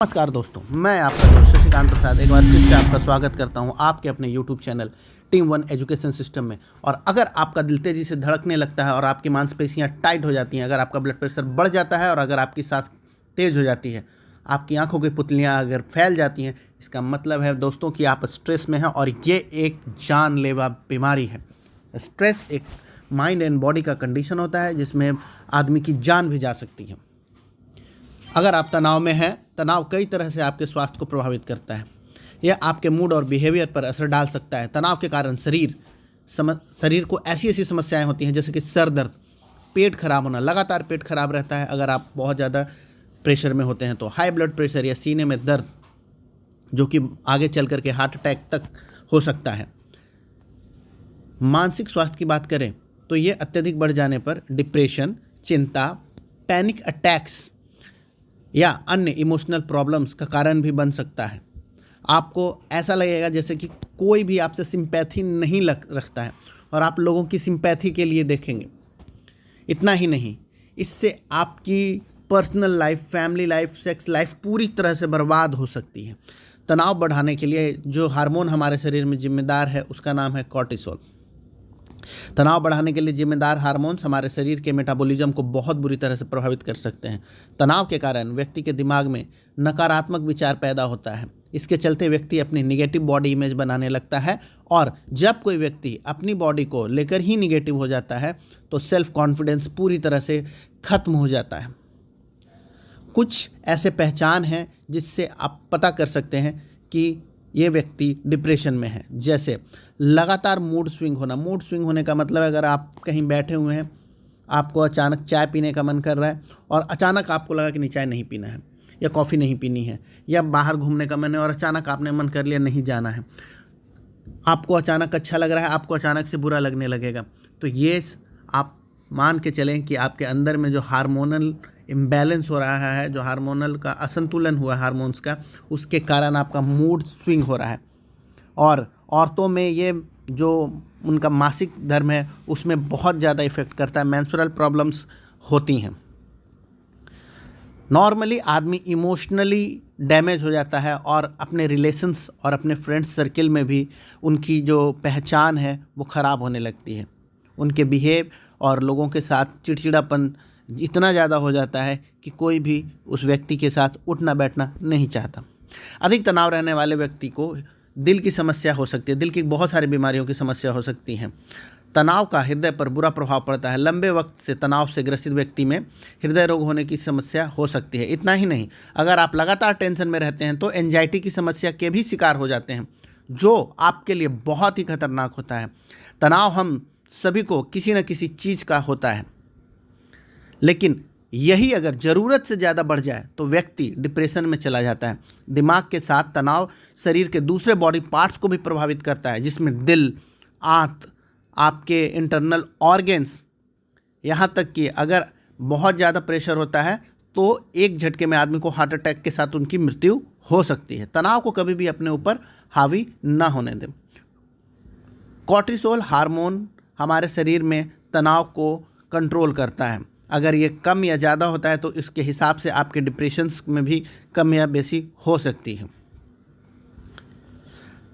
नमस्कार दोस्तों, मैं आपका दोस्त शशिकांत प्रसाद एक बार फिर से आपका स्वागत करता हूं आपके अपने YouTube channel team one education system में। और अगर आपका दिल तेज़ी से धड़कने लगता है और आपकी मांसपेशियां टाइट हो जाती हैं, अगर आपका ब्लड प्रेशर बढ़ जाता है और अगर आपकी सांस तेज़ हो जाती है, आपकी आंखों की पुतलियां अगर फैल जाती हैं, इसका मतलब है दोस्तों कि आप स्ट्रेस में हैं और ये एक जानलेवा बीमारी है। स्ट्रेस एक माइंड एंड बॉडी का कंडीशन होता है जिसमें आदमी की जान भी जा सकती है। अगर आप तनाव में हैं, तनाव कई तरह से आपके स्वास्थ्य को प्रभावित करता है। यह आपके मूड और बिहेवियर पर असर डाल सकता है। तनाव के कारण शरीर को ऐसी ऐसी समस्याएं होती हैं जैसे कि सर दर्द, पेट खराब होना, लगातार पेट खराब रहता है अगर आप बहुत ज़्यादा प्रेशर में होते हैं तो, हाई ब्लड प्रेशर या सीने में दर्द जो कि आगे चल कर के हार्ट अटैक तक हो सकता है। मानसिक स्वास्थ्य की बात करें तो ये अत्यधिक बढ़ जाने पर डिप्रेशन, चिंता, पैनिक अटैक्स या अन्य इमोशनल प्रॉब्लम्स का कारण भी बन सकता है। आपको ऐसा लगेगा जैसे कि कोई भी आपसे सिंपैथी नहीं रखता है और आप लोगों की सिंपैथी के लिए देखेंगे। इतना ही नहीं, इससे आपकी personal life, family life, sex life पूरी तरह से बर्बाद हो सकती है। तनाव बढ़ाने के लिए जो हार्मोन हमारे शरीर में जिम्मेदार है उसका नाम है कॉर्टिसोल। तनाव बढ़ाने के लिए जिम्मेदार हार्मोन्स हमारे शरीर के मेटाबॉलिज्म को बहुत बुरी तरह से प्रभावित कर सकते हैं। तनाव के कारण व्यक्ति के दिमाग में नकारात्मक विचार पैदा होता है। इसके चलते व्यक्ति अपनी निगेटिव बॉडी इमेज बनाने लगता है और जब कोई व्यक्ति अपनी बॉडी को लेकर ही निगेटिव हो जाता है तो सेल्फ कॉन्फिडेंस पूरी तरह से खत्म हो जाता है। कुछ ऐसे पहचान हैं जिससे आप पता कर सकते हैं कि ये व्यक्ति डिप्रेशन में है, जैसे लगातार मूड स्विंग होना। मूड स्विंग होने का मतलब है अगर आप कहीं बैठे हुए हैं, आपको अचानक चाय पीने का मन कर रहा है और अचानक आपको लगा कि नहीं, चाय नहीं पीना है या कॉफ़ी नहीं पीनी है, या बाहर घूमने का मन है और अचानक आपने मन कर लिया नहीं जाना है, आपको अचानक अच्छा लग रहा है, आपको अचानक से बुरा लगने लगेगा। तो ये आप मान के चलें कि आपके अंदर में जो हार्मोनल इम्बैलेंस हो रहा है, जो हार्मोनल का असंतुलन हुआ है हार्मोन्स का, उसके कारण आपका मूड स्विंग हो रहा है। और औरतों में ये जो उनका मासिक धर्म है उसमें बहुत ज़्यादा इफ़ेक्ट करता है, मेंस्ट्रुअल प्रॉब्लम्स होती हैं। नॉर्मली आदमी इमोशनली डैमेज हो जाता है और अपने रिलेशंस और अपने फ्रेंड्स सर्किल में भी उनकी जो पहचान है वो ख़राब होने लगती है। उनके बिहेव और लोगों के साथ चिड़चिड़ापन इतना ज़्यादा हो जाता है कि कोई भी उस व्यक्ति के साथ उठना बैठना नहीं चाहता। अधिक तनाव रहने वाले व्यक्ति को दिल की समस्या हो सकती है, दिल की बहुत सारी बीमारियों की समस्या हो सकती हैं। तनाव का हृदय पर बुरा प्रभाव पड़ता है। लंबे वक्त से तनाव से ग्रसित व्यक्ति में हृदय रोग होने की समस्या हो सकती है। इतना ही नहीं, अगर आप लगातार टेंशन में रहते हैं तो एंजाइटी की समस्या के भी शिकार हो जाते हैं, जो आपके लिए बहुत ही खतरनाक होता है। तनाव हम सभी को किसी न किसी चीज़ का होता है, लेकिन यही अगर ज़रूरत से ज़्यादा बढ़ जाए तो व्यक्ति डिप्रेशन में चला जाता है। दिमाग के साथ तनाव शरीर के दूसरे बॉडी पार्ट्स को भी प्रभावित करता है, जिसमें दिल, आंत, आपके इंटरनल ऑर्गन्स, यहाँ तक कि अगर बहुत ज़्यादा प्रेशर होता है तो एक झटके में आदमी को हार्ट अटैक के साथ उनकी मृत्यु हो सकती है। तनाव को कभी भी अपने ऊपर हावी ना होने दें। कॉर्टिसोल हार्मोन हमारे शरीर में तनाव को कंट्रोल करता है। अगर ये कम या ज़्यादा होता है तो इसके हिसाब से आपके डिप्रेशंस में भी कम या बेसी हो सकती है।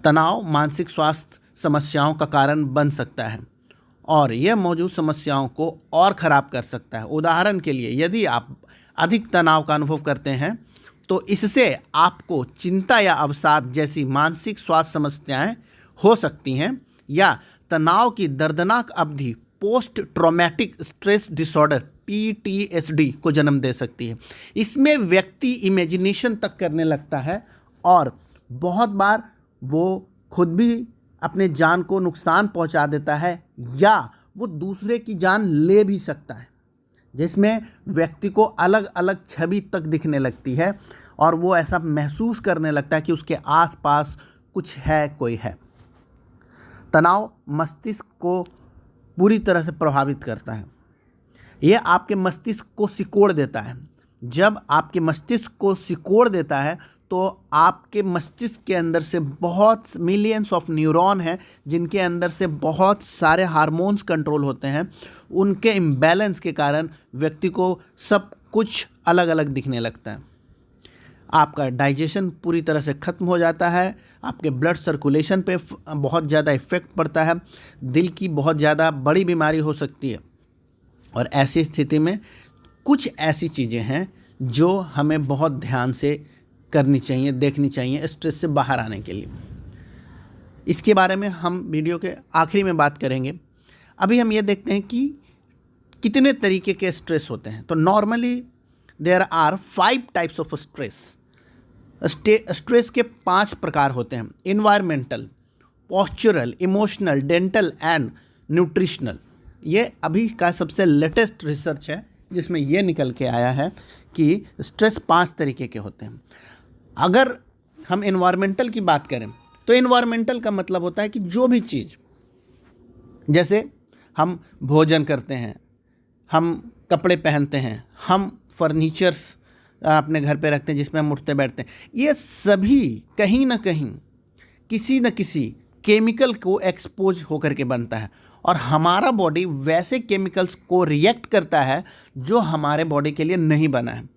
तनाव मानसिक स्वास्थ्य समस्याओं का कारण बन सकता है और यह मौजूद समस्याओं को और ख़राब कर सकता है। उदाहरण के लिए, यदि आप अधिक तनाव का अनुभव करते हैं तो इससे आपको चिंता या अवसाद जैसी मानसिक स्वास्थ्य समस्याएं हो सकती हैं, या तनाव की दर्दनाक अवधि post traumatic stress disorder PTSD को जन्म दे सकती है। इसमें व्यक्ति इमेजिनेशन तक करने लगता है और बहुत बार वो खुद भी अपने जान को नुकसान पहुंचा देता है या वो दूसरे की जान ले भी सकता है, जिसमें व्यक्ति को अलग अलग छवि तक दिखने लगती है और वो ऐसा महसूस करने लगता है कि उसके आसपास कुछ है, कोई है। तनाव मस्तिष्क को पूरी तरह से प्रभावित करता है। यह आपके मस्तिष्क को सिकोड़ देता है। जब आपके मस्तिष्क को सिकोड़ देता है तो आपके मस्तिष्क के अंदर से बहुत मिलियंस ऑफ न्यूरॉन हैं जिनके अंदर से बहुत सारे हार्मोन्स कंट्रोल होते हैं। उनके इम्बैलेंस के कारण व्यक्ति को सब कुछ अलग अलग दिखने लगता है। आपका डाइजेशन पूरी तरह से ख़त्म हो जाता है, आपके ब्लड सर्कुलेशन पे बहुत ज़्यादा इफ़ेक्ट पड़ता है, दिल की बहुत ज़्यादा बड़ी बीमारी हो सकती है। और ऐसी स्थिति में कुछ ऐसी चीज़ें हैं जो हमें बहुत ध्यान से करनी चाहिए, देखनी चाहिए स्ट्रेस से बाहर आने के लिए। इसके बारे में हम वीडियो के आखिरी में बात करेंगे। अभी हम ये देखते हैं कि कितने तरीके के स्ट्रेस होते हैं। तो normally there are 5 types of stress. Stress के 5 प्रकार होते हैं: environmental, postural, emotional, dental and nutritional. ये अभी का सबसे लेटेस्ट रिसर्च है जिसमें ये निकल के आया है कि स्ट्रेस 5 तरीके के होते हैं। अगर हम इन्वायरमेंटल की बात करें तो इन्वायरमेंटल का मतलब होता है कि जो भी चीज़, जैसे हम भोजन करते हैं, हम कपड़े पहनते हैं, हम फर्नीचर्स अपने घर पे रखते हैं जिसमें हम उठते बैठते हैं, ये सभी कहीं ना कहीं किसी न किसी केमिकल को एक्सपोज होकर के बनता है और हमारा बॉडी वैसे केमिकल्स को रिएक्ट करता है जो हमारे बॉडी के लिए नहीं बना है।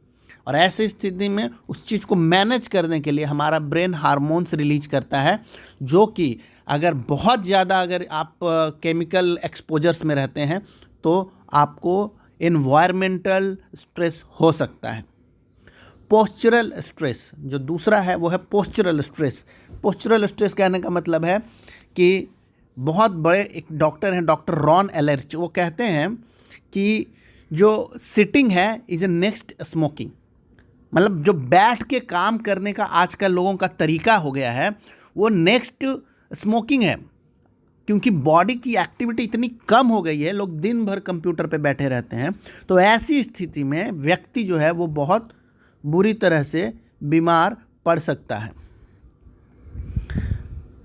और ऐसी स्थिति में उस चीज़ को मैनेज करने के लिए हमारा ब्रेन हार्मोन्स रिलीज करता है, जो कि अगर बहुत ज़्यादा अगर आप केमिकल एक्सपोजर्स में रहते हैं तो आपको इन्वायरमेंटल स्ट्रेस हो सकता है। पोस्चरल स्ट्रेस जो दूसरा है वो है पोस्चरल स्ट्रेस। पोस्चरल स्ट्रेस कहने का मतलब है कि बहुत बड़े एक डॉक्टर हैं, डॉक्टर रॉन एलर्च, वो कहते हैं कि जो सिटिंग है इज़ ए नेक्स्ट स्मोकिंग। मतलब जो बैठ के काम करने का आजकल लोगों का तरीका हो गया है वो नेक्स्ट स्मोकिंग है, क्योंकि बॉडी की एक्टिविटी इतनी कम हो गई है, लोग दिन भर कंप्यूटर पे बैठे रहते हैं। तो ऐसी स्थिति में व्यक्ति जो है वो बहुत बुरी तरह से बीमार पड़ सकता है।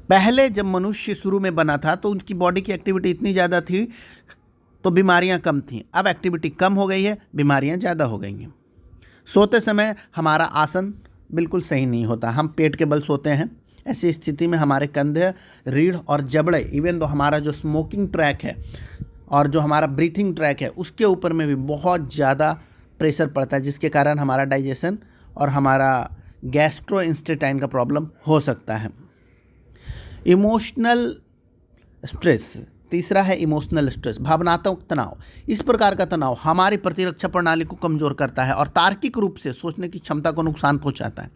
पहले जब मनुष्य शुरू में बना था तो उनकी बॉडी की एक्टिविटी इतनी ज़्यादा थी तो बीमारियां कम थीं। अब एक्टिविटी कम हो गई है, बीमारियां ज़्यादा हो गई हैं। सोते समय हमारा आसन बिल्कुल सही नहीं होता, हम पेट के बल सोते हैं। ऐसी स्थिति में हमारे कंधे, रीढ़ और जबड़े, इवन तो हमारा जो स्मोकिंग ट्रैक है और जो हमारा ब्रीथिंग ट्रैक है उसके ऊपर में भी बहुत ज़्यादा प्रेशर पड़ता है, जिसके कारण हमारा डाइजेशन और हमारा गैस्ट्रोइंटेस्टाइन का प्रॉब्लम हो सकता है। इमोशनल स्ट्रेस तीसरा है इमोशनल स्ट्रेस, भावनात्मक तनाव। इस प्रकार का तनाव हमारी प्रतिरक्षा प्रणाली को कमज़ोर करता है और तार्किक रूप से सोचने की क्षमता को नुकसान पहुंचाता है।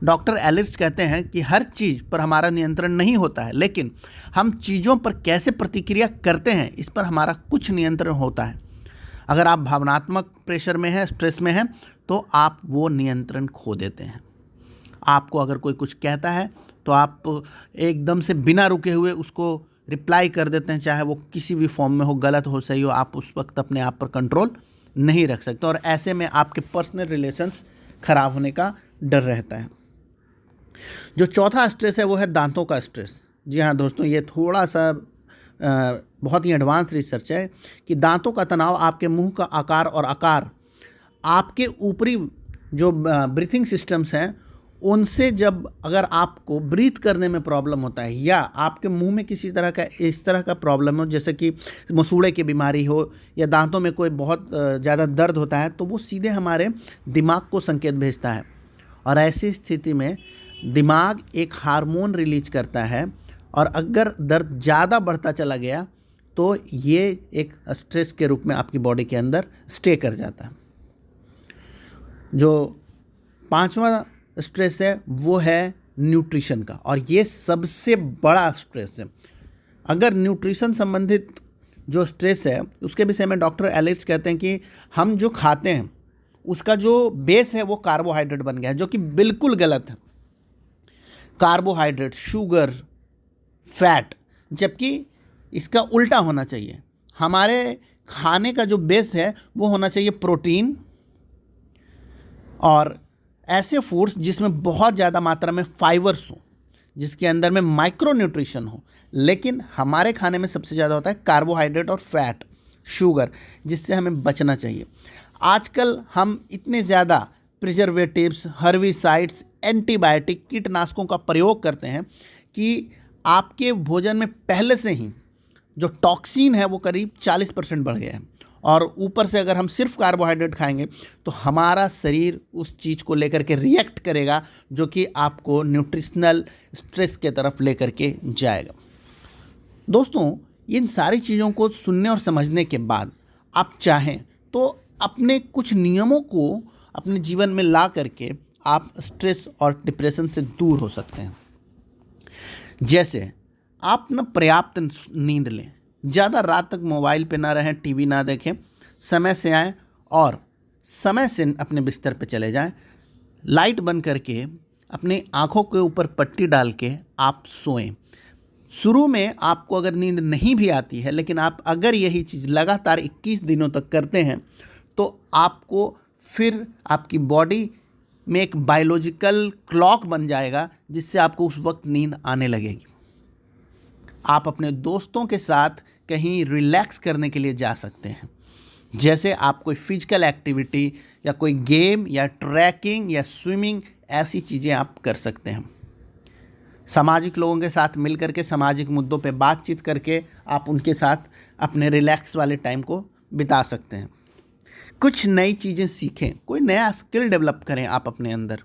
डॉक्टर एलिस कहते हैं कि हर चीज़ पर हमारा नियंत्रण नहीं होता है, लेकिन हम चीज़ों पर कैसे प्रतिक्रिया करते हैं इस पर हमारा कुछ नियंत्रण होता है। अगर आप भावनात्मक प्रेशर में हैं, स्ट्रेस में हैं, तो आप वो नियंत्रण खो देते हैं। आपको अगर कोई कुछ कहता है तो आप एकदम से बिना रुके हुए उसको रिप्लाई कर देते हैं, चाहे वो किसी भी फॉर्म में हो, गलत हो सही हो, आप उस वक्त अपने आप पर कंट्रोल नहीं रख सकते और ऐसे में आपके पर्सनल रिलेशंस खराब होने का डर रहता है। जो चौथा स्ट्रेस है वो है दांतों का स्ट्रेस। जी हाँ दोस्तों, ये थोड़ा सा बहुत ही एडवांस रिसर्च है कि दांतों का तनाव आपके मुंह का आकार और आकार आपके ऊपरी जो ब्रीथिंग सिस्टम्स हैं उनसे, जब अगर आपको ब्रीथ करने में प्रॉब्लम होता है या आपके मुंह में किसी तरह का इस तरह का प्रॉब्लम हो, जैसे कि मसूड़े की बीमारी हो या दांतों में कोई बहुत ज़्यादा दर्द होता है, तो वो सीधे हमारे दिमाग को संकेत भेजता है और ऐसी स्थिति में दिमाग एक हार्मोन रिलीज करता है और अगर दर्द ज़्यादा बढ़ता चला गया तो ये एक स्ट्रेस के रूप में आपकी बॉडी के अंदर स्टे कर जाता है। जो पांचवा स्ट्रेस है वो है न्यूट्रिशन का और ये सबसे बड़ा स्ट्रेस है। अगर न्यूट्रिशन संबंधित जो स्ट्रेस है उसके विषय में डॉक्टर एलिस कहते हैं कि हम जो खाते हैं उसका जो बेस है वो कार्बोहाइड्रेट बन गया है, जो कि बिल्कुल गलत है। कार्बोहाइड्रेट, शुगर, फैट, जबकि इसका उल्टा होना चाहिए। हमारे खाने का जो बेस है वो होना चाहिए प्रोटीन और ऐसे फूड्स जिसमें बहुत ज़्यादा मात्रा में फाइबर्स हो, जिसके अंदर में माइक्रो न्यूट्रिशन हो। लेकिन हमारे खाने में सबसे ज़्यादा होता है कार्बोहाइड्रेट और फैट, शुगर, जिससे हमें बचना चाहिए। आजकल हम इतने ज़्यादा प्रिजर्वेटिव्स, हर्बिसाइड्स, एंटीबायोटिक, कीटनाशकों का प्रयोग करते हैं कि आपके भोजन में पहले से ही जो टॉक्सिन है वो करीब 40% बढ़ गया है और ऊपर से अगर हम सिर्फ कार्बोहाइड्रेट खाएंगे तो हमारा शरीर उस चीज़ को लेकर के रिएक्ट करेगा, जो कि आपको न्यूट्रिशनल स्ट्रेस के तरफ लेकर के जाएगा। दोस्तों, इन सारी चीज़ों को सुनने और समझने के बाद आप चाहें तो अपने कुछ नियमों को अपने जीवन में ला करके आप स्ट्रेस और डिप्रेशन से दूर हो सकते हैं। जैसे आप ना पर्याप्त नींद लें, ज़्यादा रात तक मोबाइल पे ना रहें, टीवी ना देखें, समय से आएँ और समय से अपने बिस्तर पे चले जाएं। लाइट बंद करके अपनी आँखों के ऊपर पट्टी डाल के आप सोएं। शुरू में आपको अगर नींद नहीं भी आती है, लेकिन आप अगर यही चीज़ लगातार 21 दिनों तक करते हैं तो आपको फिर आपकी बॉडी में एक बायोलॉजिकल क्लॉक बन जाएगा, जिससे आपको उस वक्त नींद आने लगेगी। आप अपने दोस्तों के साथ कहीं रिलैक्स करने के लिए जा सकते हैं, जैसे आप कोई फिजिकल एक्टिविटी या कोई गेम या ट्रैकिंग या स्विमिंग, ऐसी चीज़ें आप कर सकते हैं। सामाजिक लोगों के साथ मिलकर के सामाजिक मुद्दों पे बातचीत करके आप उनके साथ अपने रिलैक्स वाले टाइम को बिता सकते हैं। कुछ नई चीज़ें सीखें, कोई नया स्किल डेवलप करें आप अपने अंदर,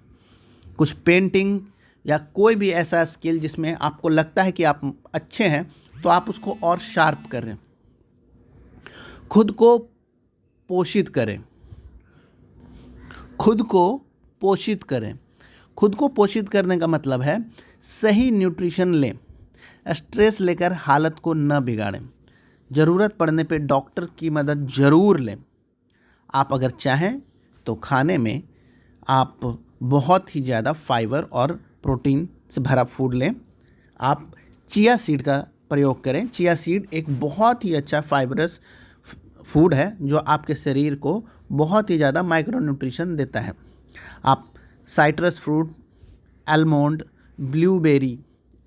कुछ पेंटिंग या कोई भी ऐसा स्किल जिसमें आपको लगता है कि आप अच्छे हैं, तो आप उसको और शार्प करें। खुद को पोषित करें, खुद को पोषित करें। खुद को पोषित करने का मतलब है सही न्यूट्रिशन लें, स्ट्रेस लेकर हालत को न बिगाड़ें, ज़रूरत पड़ने पे डॉक्टर की मदद ज़रूर लें। आप अगर चाहें तो खाने में आप बहुत ही ज़्यादा फाइबर और प्रोटीन से भरा फूड लें। आप चिया सीड का प्रयोग करें। चिया सीड एक बहुत ही अच्छा फाइबरस फूड है, जो आपके शरीर को बहुत ही ज़्यादा माइक्रो न्यूट्रिशन देता है। आप citrus fruit, almond, blueberry,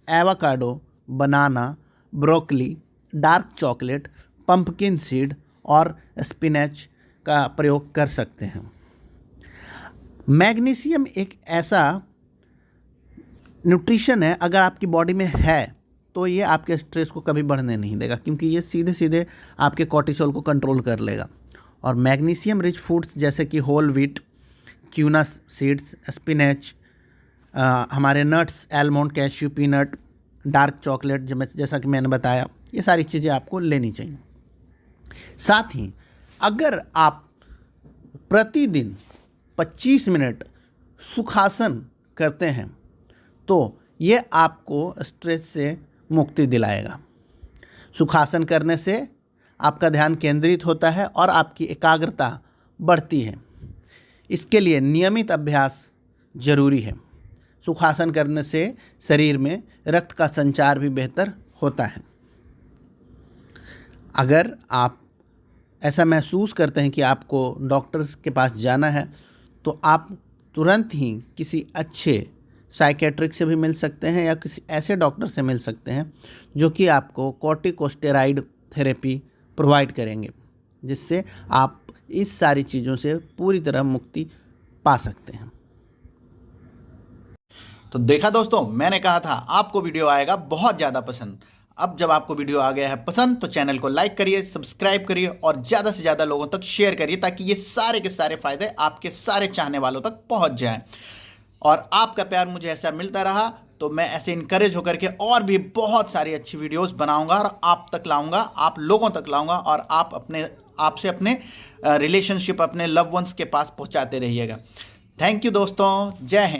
avocado, banana, broccoli, dark chocolate, pumpkin seed और स्पिनच का प्रयोग कर सकते हैं। मैग्नीशियम एक ऐसा न्यूट्रिशन है, अगर आपकी बॉडी में है तो ये आपके स्ट्रेस को कभी बढ़ने नहीं देगा, क्योंकि ये सीधे सीधे आपके कॉर्टिसोल को कंट्रोल कर लेगा। और मैग्नीशियम रिच फूड्स जैसे कि होल व्हीट, क्यूना सीड्स, स्पिनच, हमारे nuts, almond, cashew, peanut, dark chocolate, जैसा कि मैंने बताया, ये सारी चीज़ें आपको लेनी चाहिए। साथ ही अगर आप प्रतिदिन 25 मिनट सुखासन करते हैं तो ये आपको स्ट्रेस से मुक्ति दिलाएगा। सुखासन करने से आपका ध्यान केंद्रित होता है और आपकी एकाग्रता बढ़ती है। इसके लिए नियमित अभ्यास जरूरी है। सुखासन करने से शरीर में रक्त का संचार भी बेहतर होता है। अगर आप ऐसा महसूस करते हैं कि आपको डॉक्टर्स के पास जाना है, तो आप तुरंत ही किसी अच्छे साइकेट्रिक से भी मिल सकते हैं या किसी ऐसे डॉक्टर से मिल सकते हैं जो कि आपको कॉर्टिकोस्टेरॉइड थेरेपी प्रोवाइड करेंगे, जिससे आप इस सारी चीज़ों से पूरी तरह मुक्ति पा सकते हैं। तो देखा दोस्तों, मैंने कहा था आपको वीडियो आएगा बहुत ज़्यादा पसंद। अब जब आपको वीडियो आ गया है पसंद, तो चैनल को लाइक करिए, सब्सक्राइब करिए और ज़्यादा से ज़्यादा लोगों तक शेयर करिए, ताकि ये सारे के सारे फायदे आपके सारे चाहने वालों तक पहुंच जाएं। और आपका प्यार मुझे ऐसा मिलता रहा तो मैं ऐसे इनकरेज होकर के और भी बहुत सारी अच्छी वीडियोस बनाऊंगा और आप तक लाऊंगा, आप लोगों तक लाऊंगा, और आपसे अपने रिलेशनशिप, अपने लव वंस के पास पहुंचाते रहिएगा। थैंक यू दोस्तों, जय हिंद।